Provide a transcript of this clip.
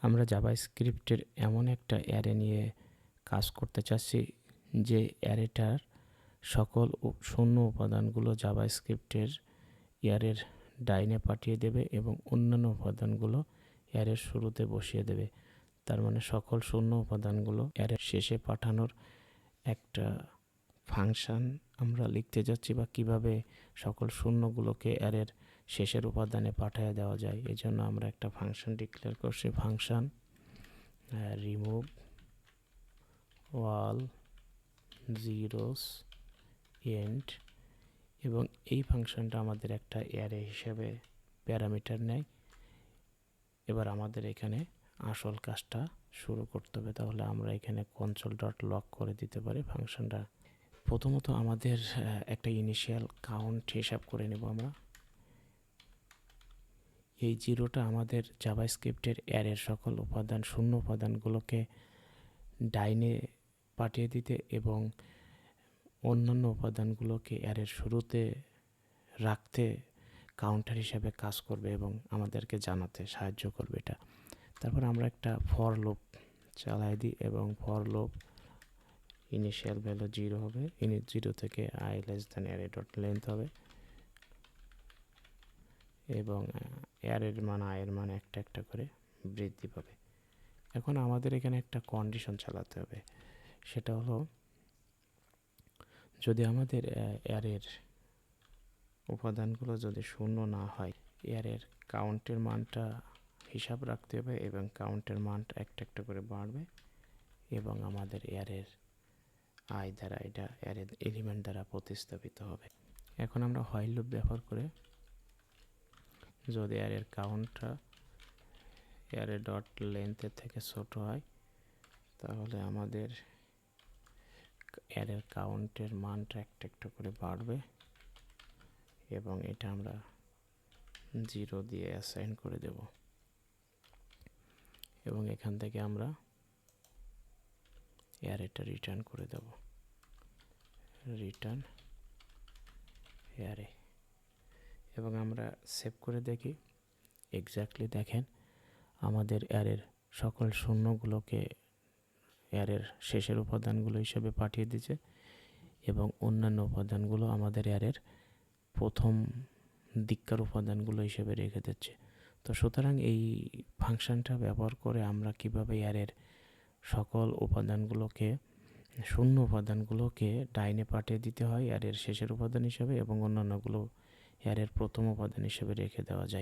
আমরা জাভাস্ক্রিপ্টের এমন একটা অ্যারে নিয়ে কাজ করতে চাচ্ছি যে অ্যারেটার সকল শূন্য উপাদানগুলো জাভাস্ক্রিপ্টের অ্যারের ডাইনে পাঠিয়ে দেবে এবং অন্যান্য উপাদানগুলো অ্যারের শুরুতে বসিয়ে দেবে। তার মানে সকল শূন্য উপাদানগুলো অ্যারের শেষে পাঠানোর একটা ফাংশন আমরা লিখতে যাচ্ছি, বা কিভাবে সকল শূন্যগুলোকে অ্যারের শেষের উপাদানে পাঠিয়ে দেওয়া যায়। এই জন্য আমরা একটা ফাংশন ডিক্লেয়ার করছি, function remove all zeros and, এবং এই ফাংশনটা আমাদের একটা অ্যারে হিসেবে প্যারামিটার নেয়। এবার আমাদের এখানে আসল কাজটা শুরু করতে হবে। তাহলে আমরা এখানে console.log করে দিতে পারি ফাংশনটা। প্রথমত আমাদের একটা ইনিশিয়াল কাউন্ট হিসাব করে নেব আমরা। এই জিরোটা আমাদের জাভাস্ক্রিপ্টের অ্যারের সকল উপাদান শূন্য উপাদানগুলোকে ডাইনে পাঠিয়ে দিতে এবং অন্যান্য উপাদানগুলোকে অ্যারের শুরুতে রাখতে কাউন্টার হিসাবে কাজ করবে এবং আমাদেরকে জানাতে সাহায্য করবে এটা। তারপর আমরা একটা ফর লুপ চালাই দিই এবং ফর লুপ ইনিশিয়াল ভ্যালু 0 হবে, ইনিট 0 থেকে i less than array dot length হবে এবং অ্যারের মান i এর মান একটা একটা করে বৃদ্ধি পাবে। এখন আমাদের এখানে একটা কন্ডিশন চালাতে হবে, সেটা হলো যদি আমাদের অ্যারের উপাদানগুলো যদি শূন্য না হয়, অ্যারের কাউন্টের মানটা হিসাব রাখতে হবে এবং কাউন্টের মানটা একটা একটা করে বাড়বে এবং আমাদের অ্যারের আই দ্বারা এটা অ্যারের এলিমেন্ট দ্বারা প্রতিস্থাপিত হবে। এখন আমরা হোয়াইল লুপ ব্যবহার করে যদি অ্যারের কাউন্টটা অ্যারে ডট লেন্থের থেকে ছোট হয়, তাহলে আমাদের অ্যারের কাউন্টের মানটা একটা একটা করে বাড়বে এবং এটা আমরা 0 দিয়ে অ্যাসাইন করে দেব এবং এখান থেকে আমরা অ্যারেটা রিটার্ন করে দেব, রিটার্ন অ্যারে। এবং আমরা সেভ করে দেখি, এক্স্যাক্টলি দেখেন আমাদের অ্যারের সকল শূন্যগুলোকে অ্যারের শেষের উপাদানগুলো হিসেবে পাঠিয়ে দিয়েছে এবং অন্যান্য উপাদানগুলো আমাদের অ্যারের প্রথম দিককার উপাদানগুলো হিসেবে রেখে দিচ্ছে। তো সুতরাং এই ফাংশনটা ব্যবহার করে আমরা কিভাবে অ্যারের সকল উপাদানগুলোকে শূন্য উপাদানগুলোকে ডাইনে পাঠিয়ে দিতে হয় অ্যারের শেষের উপাদান হিসেবে এবং অন্যান্যগুলো অ্যারের প্রথম উপাদান হিসেবে রেখে দেওয়া যায়।